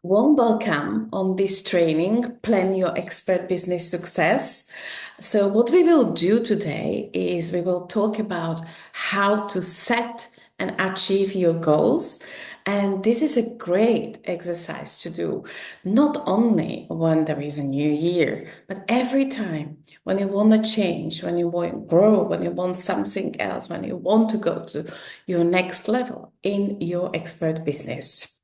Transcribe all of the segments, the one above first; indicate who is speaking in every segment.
Speaker 1: Warm welcome on this training, Plan Your Expert Business Success. So, what we will do today is we will talk about how to set and achieve your goals. And this is a great exercise to do, not only when there is a new year, but every time when you want to change, when you want to grow, when you want something else, when you want to go to your next level in your expert business.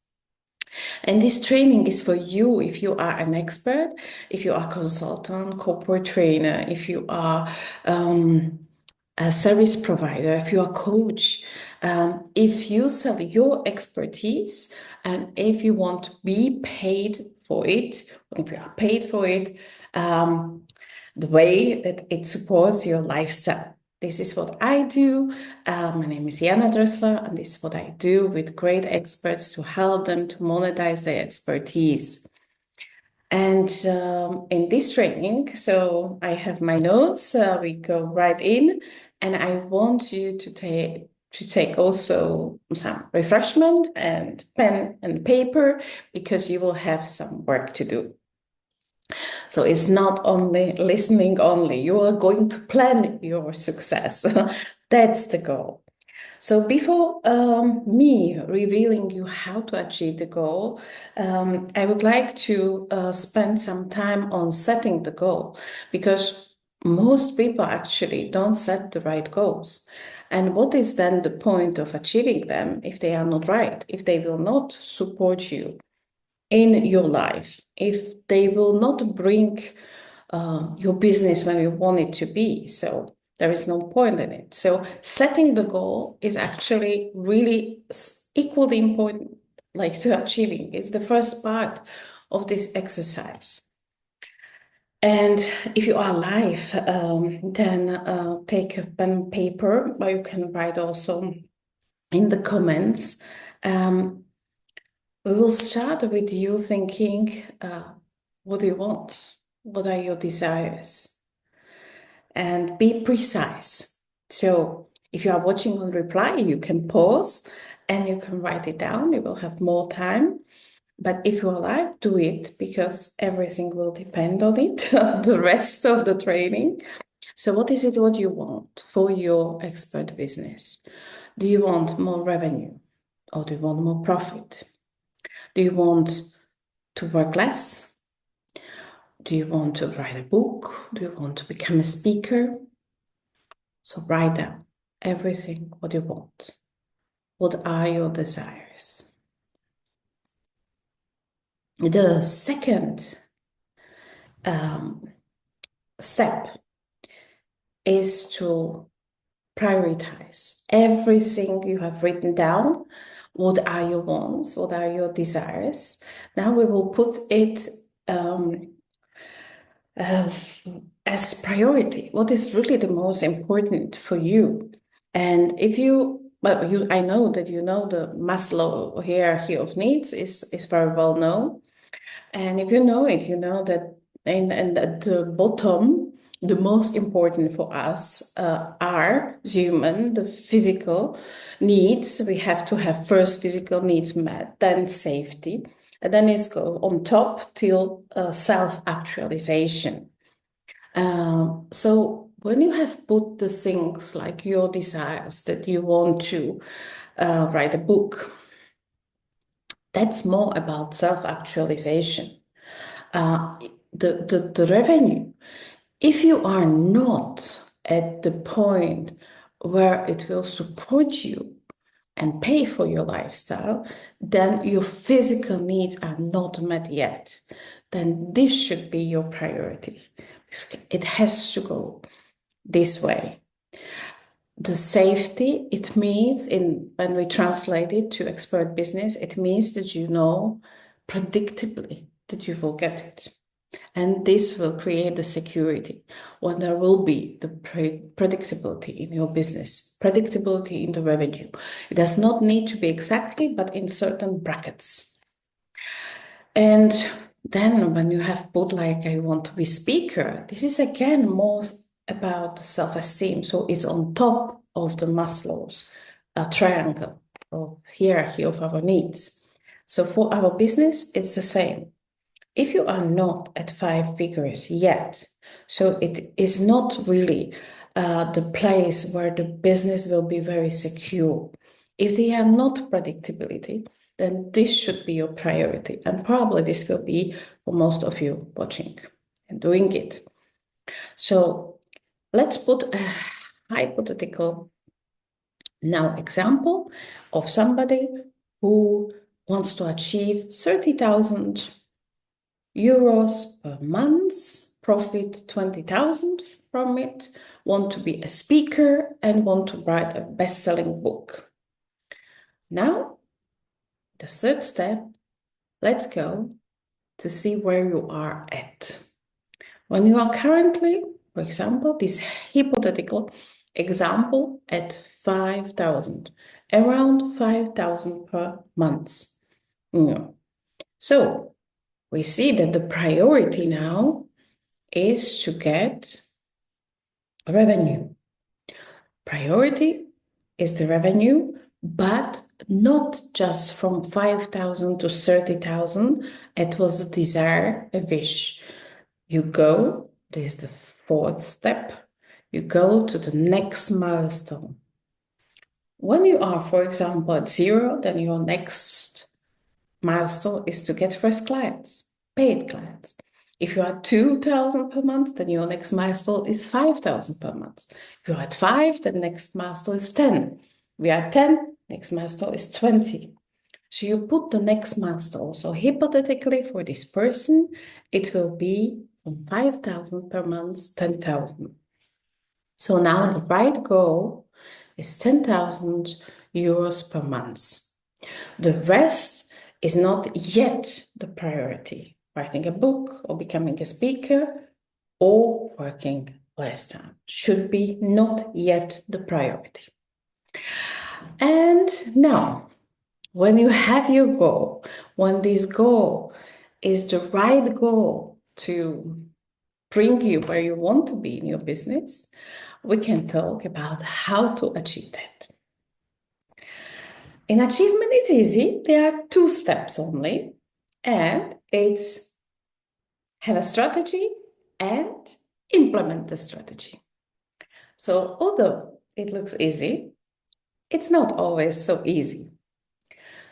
Speaker 1: And this training is for you if you are an expert, if you are a consultant, corporate trainer, if you are a service provider, if you are a coach, if you sell your expertise and if you want to be paid for it, if you are paid for it, the way that it supports your lifestyle. This is what I do. My name is Jana Dressler, and this is what I do with great experts to help them to monetize their expertise. And in this training, so I have my notes. We go right in, and I want you to take also some refreshment and pen and paper because you will have some work to do. So it's not only listening only, you are going to plan your success. That's the goal. So before me revealing you how to achieve the goal, I would like to spend some time on setting the goal because most people actually don't set the right goals. And what is then the point of achieving them if they are not right, if they will not support you in your life, if they will not bring your business where you want it to be? So there is no point in it. So setting the goal is actually really equally important, like to achieving. It's the first part of this exercise. And if you are live, then take a pen and paper, or you can write also in the comments. We will start with you thinking, what do you want? What are your desires? And be precise. So if you are watching on reply, you can pause and you can write it down. You will have more time. But if you are live, do it because everything will depend on it, the rest of the training. So what is it what you want for your expert business? Do you want more revenue or do you want more profit? Do you want to work less? Do you want to write a book? Do you want to become a speaker? So write down everything what you want. What are your desires? The second step is to prioritize everything you have written down. What are your wants? What are your desires? Now we will put it as priority. What is really the most important for you? And if you, well, I know that you know the Maslow hierarchy of needs is very well known. And if you know it, you know that and at the bottom, the most important for us are human, the physical needs. We have to have first physical needs met, then safety, and then it's go on top till self-actualization. So when you have put the things like your desires that you want to write a book, that's more about self-actualization. The revenue, if you are not at the point where it will support you and pay for your lifestyle, then your physical needs are not met yet. Then this should be your priority. It has to go this way. The safety, it means when we translate it to expert business, it means that you know predictably that you will get it. And this will create the security when there will be the predictability in your business, predictability in the revenue. It does not need to be exactly, but in certain brackets. And then when you have put like, I want to be speaker, this is again more about self-esteem. So it's on top of the Maslow's triangle of hierarchy of our needs. So for our business, it's the same. If you are not at 5 figures yet, so it is not really the place where the business will be very secure. If they are not predictability, then this should be your priority. And probably this will be for most of you watching and doing it. So let's put a hypothetical now example of somebody who wants to achieve 30,000 euros per month, profit 20,000 from it, want to be a speaker and want to write a best-selling book. Now, the third step, let's go to see where you are at. When you are currently, for example, this hypothetical example at 5,000, around 5,000 per month. Yeah. So we see that the priority now is to get revenue. Priority is the revenue, but not just from 5,000 to 30,000. It was a desire, a wish. You go, this is the fourth step, you go to the next milestone. When you are, for example, at 0, then your next milestone is to get first clients, paid clients. If you are 2,000 per month, then your next milestone is 5,000 per month. If you're at 5, the next milestone is 10. We are at 10, next milestone is 20. So you put the next milestone. So hypothetically for this person, it will be from 5,000 per month, 10,000. So now the right goal is 10,000 euros per month. The rest is not yet the priority. Writing a book or becoming a speaker or working less time should be not yet the priority. And now, when you have your goal, when this goal is the right goal to bring you where you want to be in your business, we can talk about how to achieve that. In achievement, it's easy. There are 2 steps only, and it's have a strategy and implement the strategy. So although it looks easy, it's not always so easy.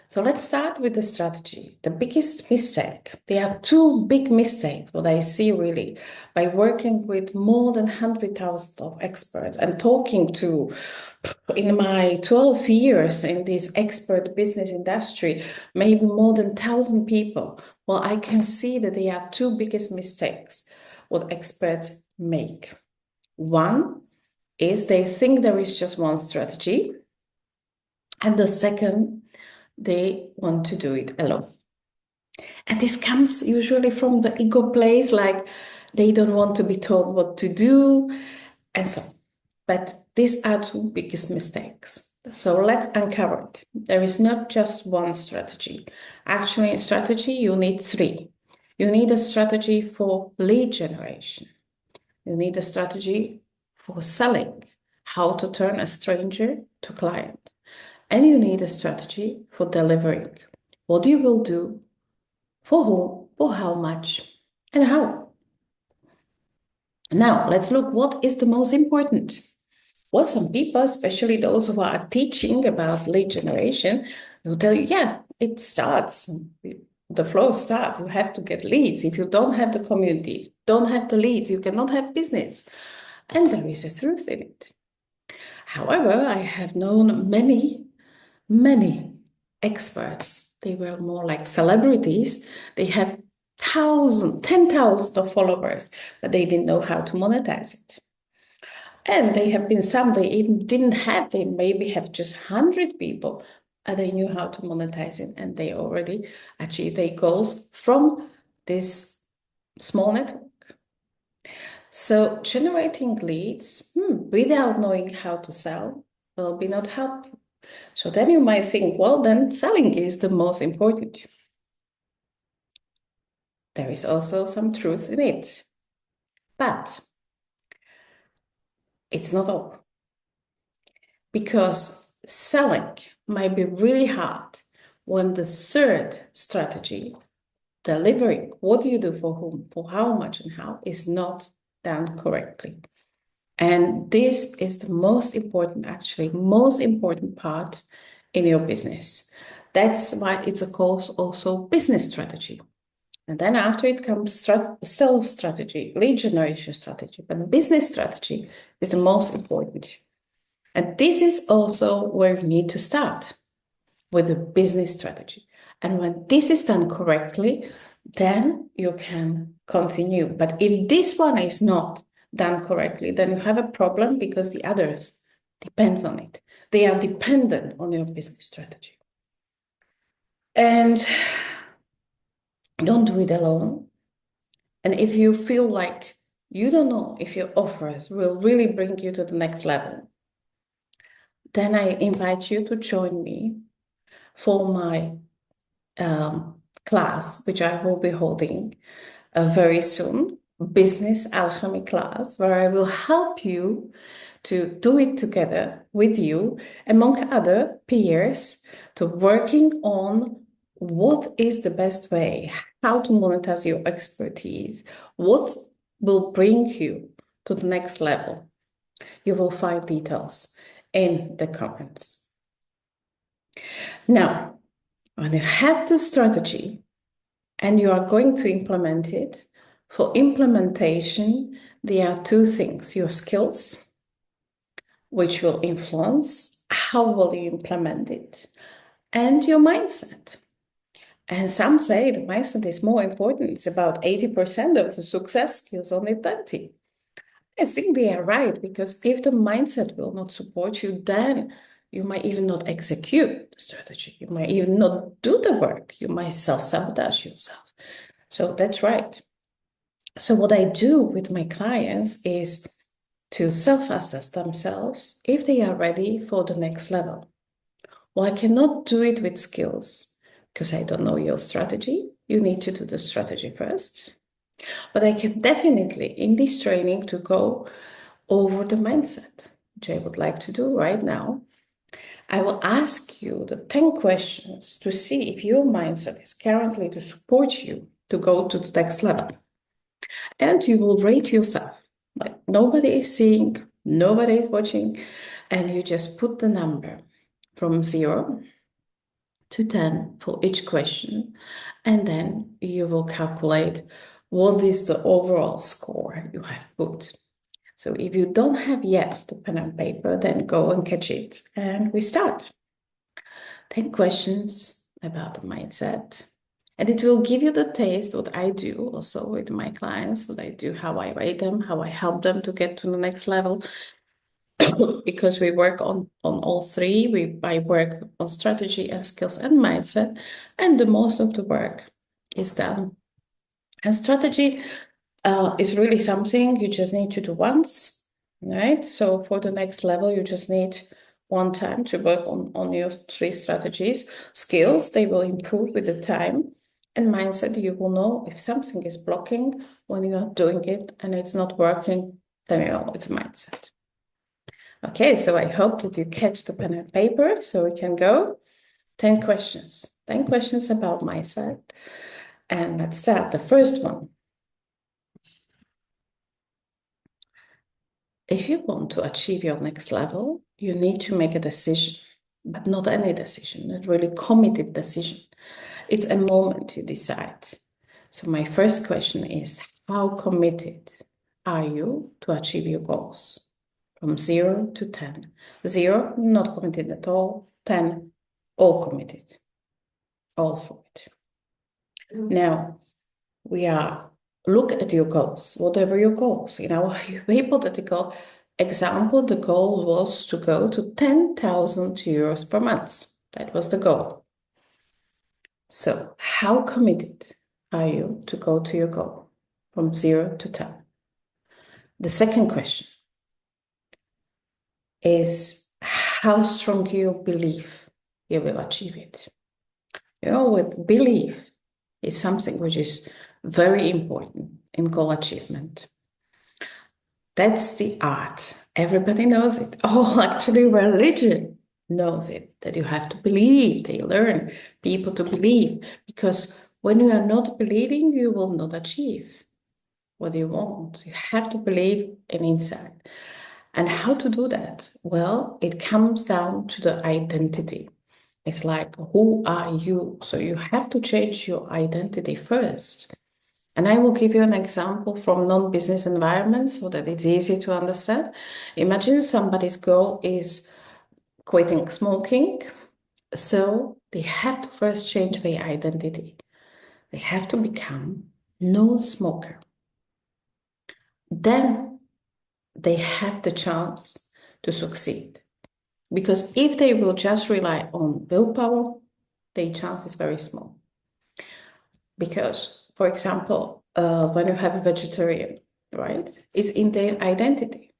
Speaker 1: So let's start with the strategy. The biggest mistake. There are 2 big mistakes, what I see really, by working with more than 100,000 of experts and talking to, in my 12 years in this expert business industry, maybe more than 1,000 people. Well, I can see that there are 2 biggest mistakes what experts make. One is they think there is just one strategy. And the second, they want to do it alone. And this comes usually from the ego place, like they don't want to be told what to do, and so. But these are 2 biggest mistakes. So let's uncover it. There is not just one strategy. Actually, in strategy, you need 3. You need a strategy for lead generation. You need a strategy for selling, how to turn a stranger to client. And you need a strategy for delivering, what you will do, for whom, for how much, and how. Now, let's look what is the most important. Well, some people, especially those who are teaching about lead generation, will tell you, yeah, it starts. The flow starts. You have to get leads. If you don't have the community, don't have the leads, you cannot have business. And there is a truth in it. However, I have known many experts. They were more like celebrities. They had 10,000 of followers, but they didn't know how to monetize it. And they have been some, they even didn't have, they maybe have just 100 people, and they knew how to monetize it, and they already achieved their goals from this small network. So generating leads without knowing how to sell will be not helpful. So then you might think, well, then selling is the most important. There is also some truth in it, but it's not all. Because selling might be really hard when the third strategy, delivering, what do you do for whom, for how much and how, is not done correctly. And this is the most important, actually, most important part in your business. That's why it's a course also business strategy. And then after it comes sales strategy, lead generation strategy, but business strategy is the most important. And this is also where you need to start with the business strategy. And when this is done correctly, then you can continue. But if this one is not done correctly, then you have a problem because the others depends on it. They are dependent on your business strategy. And don't do it alone. And if you feel like you don't know if your offers will really bring you to the next level, then I invite you to join me for my class, which I will be holding very soon, Business Alchemy class, where I will help you to do it together with you, among other peers, to working on what is the best way, how to monetize your expertise, what will bring you to the next level. You will find details in the comments. Now, when you have the strategy and you are going to implement it, for implementation, there are two things: your skills, which will influence how will you implement it, and your mindset. And some say the mindset is more important. It's about 80% of the success skills, only 20. I think they are right, because if the mindset will not support you, then you might even not execute the strategy. You might even not do the work. You might self-sabotage yourself. So that's right. So what I do with my clients is to self-assess themselves if they are ready for the next level. Well, I cannot do it with skills because I don't know your strategy. You need to do the strategy first. But I can definitely, in this training, to go over the mindset, which I would like to do right now. I will ask you the 10 questions to see if your mindset is currently to support you to go to the next level. And you will rate yourself. Like nobody is seeing, nobody is watching, and you just put the number from 0 to 10 for each question, and then you will calculate what is the overall score you have put. So if you don't have yet the pen and paper, then go and catch it, and we start. 10 questions about the mindset, and it will give you the taste what I do also with my clients, what I do, how I rate them, how I help them to get to the next level. Because we work on all three. I work on strategy and skills and mindset, and the most of the work is done. And strategy is really something you just need to do once, right? So for the next level, you just need one time to work on your 3 strategies. Skills, they will improve with the time. And mindset, you will know if something is blocking when you are doing it and it's not working, then you know it's mindset. Okay, so I hope that you catch the pen and paper so we can go. 10 questions. 10 questions about mindset. And let's start. The first one. If you want to achieve your next level, you need to make a decision, but not any decision, a really committed decision. It's a moment you decide. So my first question is, how committed are you to achieve your goals? From 0 to 10. 0, not committed at all. 10, all committed. All for it. Now, look at your goals, whatever your goals. In our hypothetical example, the goal was to go to 10,000 euros per month. That was the goal. So how committed are you to go to your goal from 0 to 10? The second question is how strong you believe you will achieve it. You know, with belief is something which is very important in goal achievement. That's the art. Everybody knows it. Oh, actually, religion knows it, that you have to believe. They learn people to believe, because when you are not believing, you will not achieve what you want. You have to believe in inside. And how to do that? Well, it comes down to the identity. It's like, who are you? So you have to change your identity first. And I will give you an example from non-business environments so that it's easy to understand. Imagine somebody's goal is quitting smoking. So they have to first change their identity. They have to become no smoker. Then they have the chance to succeed. Because if they will just rely on willpower, their chance is very small. Because, for example, when you have a vegetarian, right, it's in their identity.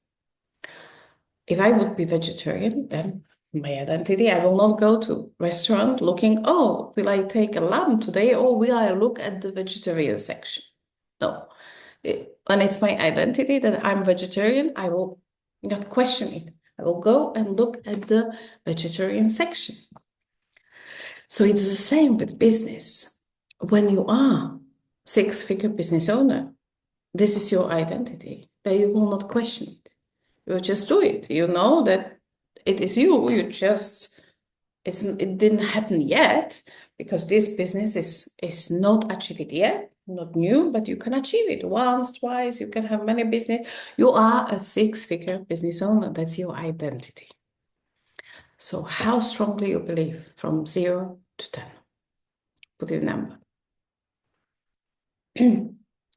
Speaker 1: If I would be vegetarian, then my identity, I will not go to restaurant looking, oh, will I take a lamb today, or will I look at the vegetarian section? No. When it's my identity that I'm vegetarian, I will not question it. I will go and look at the vegetarian section. So it's the same with business. When you are six-figure business owner, this is your identity, that you will not question it. You just do it. You know that it is you. It didn't happen yet, because this business is not achieved yet, not new, but you can achieve it once, twice. You can have many business. You are a six-figure business owner. That's your identity. So how strongly you believe from 0 to 10? Put your number.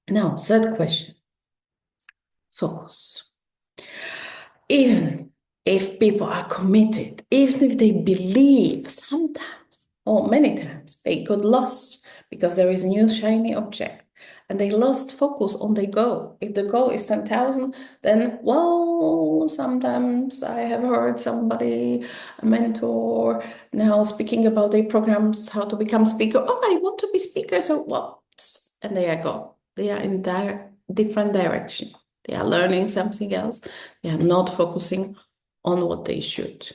Speaker 1: Now, third question. Focus. Even if people are committed, even if they believe, sometimes or many times they got lost because there is a new shiny object and they lost focus on their goal. If the goal is 10,000, then, well, sometimes I have heard somebody, a mentor, now speaking about their programs, how to become speaker. Oh, I want to be speaker. So, well, and they are gone. They are in different direction. They are learning something else. They are not focusing on what they should.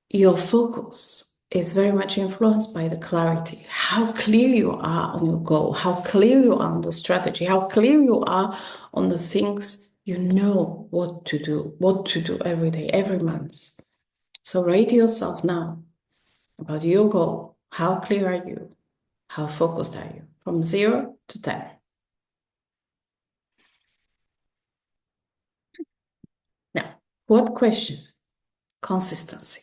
Speaker 1: Your focus is very much influenced by the clarity, how clear you are on your goal, how clear you are on the strategy, how clear you are on the things you know what to do every day, every month. So rate yourself now about your goal. How clear are you? How focused are you? From 0 to 10. Now, what question? Consistency.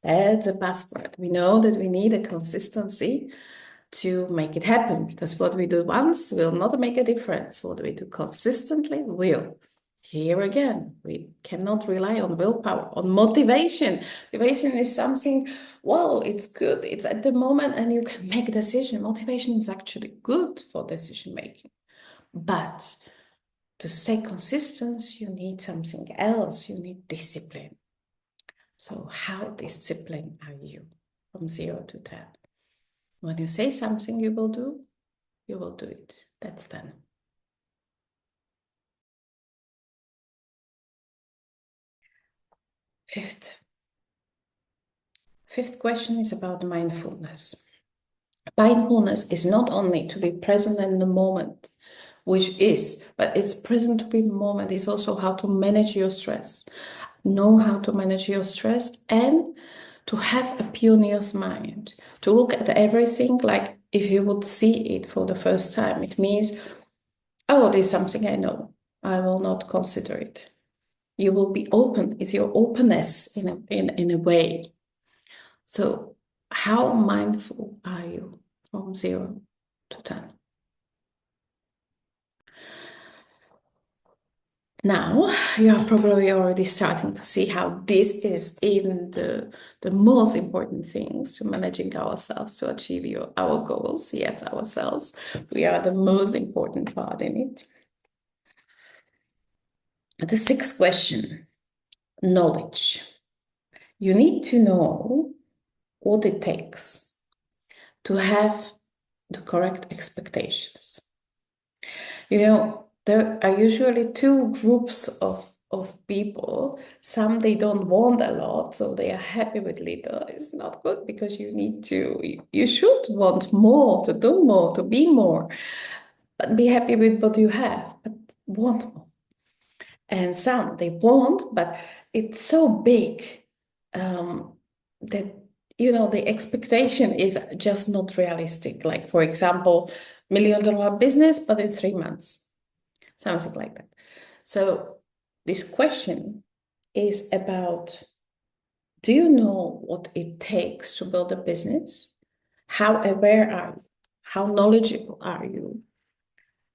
Speaker 1: That's a password. We know that we need a consistency to make it happen, because what we do once will not make a difference. What we do consistently will. Here again, we cannot rely on willpower, on motivation. Motivation is something, well, it's good. It's at the moment and you can make a decision. Motivation is actually good for decision making. But to stay consistent, you need something else. You need discipline. So how disciplined are you from 0 to 10? When you say something you will do it. That's 10. Fifth question is about mindfulness. Mindfulness is not only to be present in the moment, which is, but it's present to be in the moment. It's also how to manage your stress. Know how to manage your stress and to have a pioneer's mind, to look at everything like if you would see it for the first time. It means, oh, there's something I know. I will not consider it. You will be open. It's your openness in a way. So how mindful are you from 0 to 10? Now, you are probably already starting to see how this is even the most important things to managing ourselves, to achieve our goals. Yes, ourselves. We are the most important part in it. The sixth question, knowledge. You need to know what it takes to have the correct expectations. You know, there are usually two groups of of people. Some they don't want a lot, so they are happy with little. It's not good because you should want more, to do more, to be more, but be happy with what you have, but want more. And some they want, but it's so big that the expectation is just not realistic. Like, for example, $1 million business, but in 3 months, something like that. So this question is about, do you know what it takes to build a business? How aware are you? How knowledgeable are you?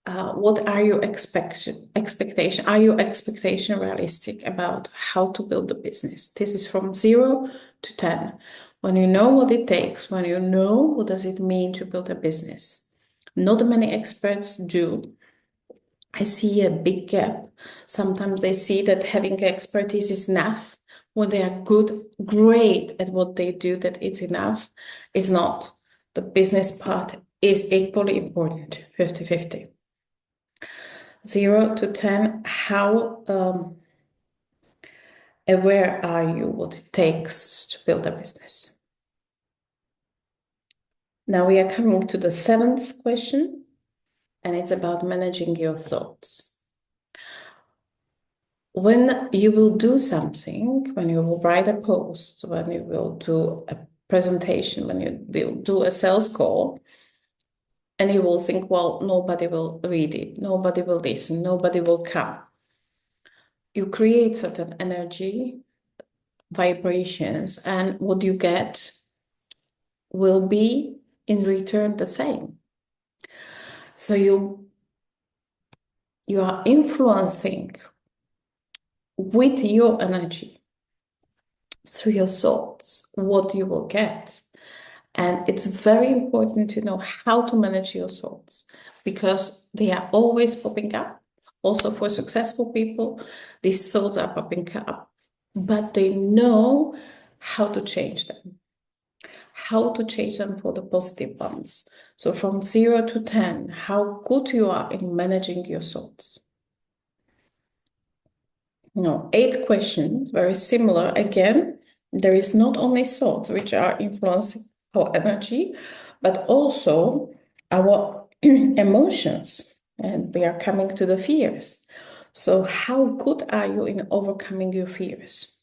Speaker 1: What are your expectation? Are your expectation realistic about how to build a business? This is from 0 to 10. When you know what it takes, when you know what does it mean to build a business. Not many experts do. I see a big gap. Sometimes they see that having expertise is enough. When they are great at what they do, that it's enough. It's not. The business part is equally important, 50-50. 0 to 10, how aware are you what it takes to build a business? Now we are coming to the 7th question, and it's about managing your thoughts. When you will do something, when you will write a post, when you will do a presentation, when you will do a sales call, and you will think, well, nobody will read it, nobody will listen, nobody will come. You create certain energy, vibrations, and what you get will be in return the same. So you are influencing with your energy through your thoughts what you will get. And it's very important to know how to manage your thoughts, because they are always popping up. Also for successful people, these thoughts are popping up, but they know how to change them. How to change them for the positive ones. So from 0 to 10, how good you are in managing your thoughts. Now, 8th question, very similar. Again, there is not only thoughts which are influencing our energy, but also our emotions. And we are coming to the fears. So how good are you in overcoming your fears?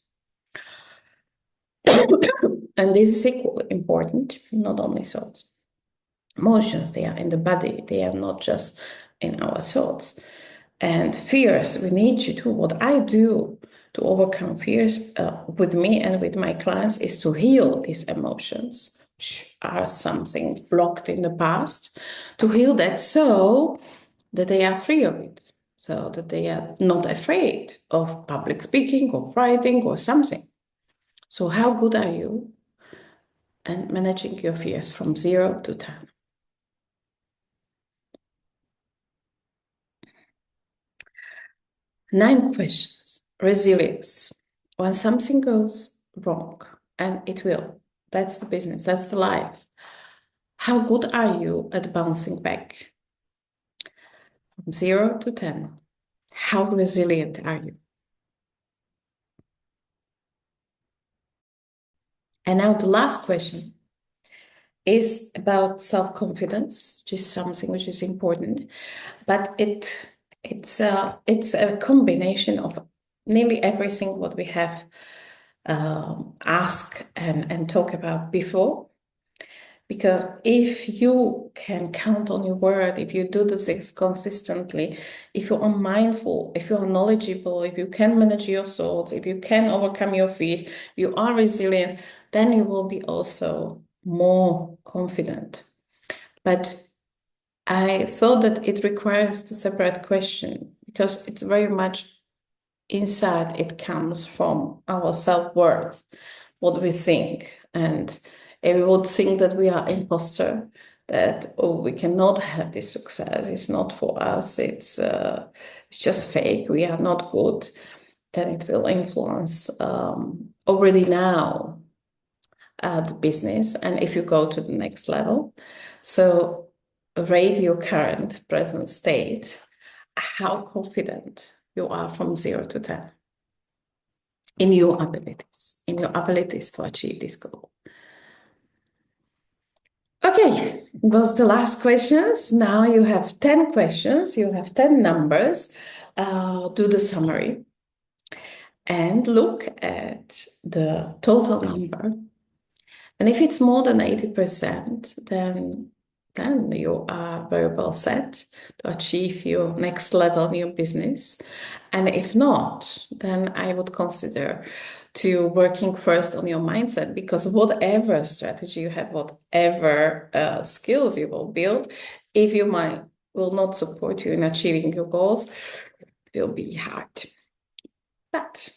Speaker 1: And this is equally important, not only thoughts. Emotions, they are in the body, they are not just in our thoughts. And fears, we need to do. What I do to overcome fears with me and with my clients is to heal these emotions, which are something blocked in the past, to heal that so that they are free of it, so that they are not afraid of public speaking or writing or something. So how good are you at managing your fears from 0 to 10? 9 questions. Resilience. When something goes wrong, and it will, that's the business, that's the life. How good are you at bouncing back? From 0 to 10. How resilient are you? And now the last question is about self-confidence, which is something which is important, but it's a combination of nearly everything what we have asked and talk about before. Because if you can count on your word, if you do the things consistently, if you are mindful, if you are knowledgeable, if you can manage your thoughts, if you can overcome your fears, you are resilient, then you will be also more confident. But I thought that it requires the separate question, because it's very much inside, it comes from our self-worth, what we think. And we would think that we are imposter, that we cannot have this success, it's not for us, it's just fake, we are not good, then it will influence already now the business. And if you go to the next level, so rate your current present state, how confident you are from 0 to 10. in your abilities to achieve this goal. Okay, was the last questions. Now you have 10 questions, you have 10 numbers. Do the summary and look at the total number. And if it's more than 80%, then you are very well set to achieve your next level in your business. And if not, then I would consider to working first on your mindset, because whatever strategy you have, whatever skills you will build, if your mind will not support you in achieving your goals, it will be hard. But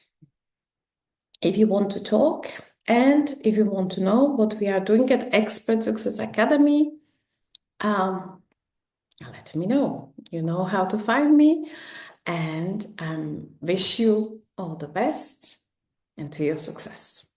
Speaker 1: if you want to talk and if you want to know what we are doing at Expert Success Academy, let me know. You know how to find me, and wish you all the best and to your success.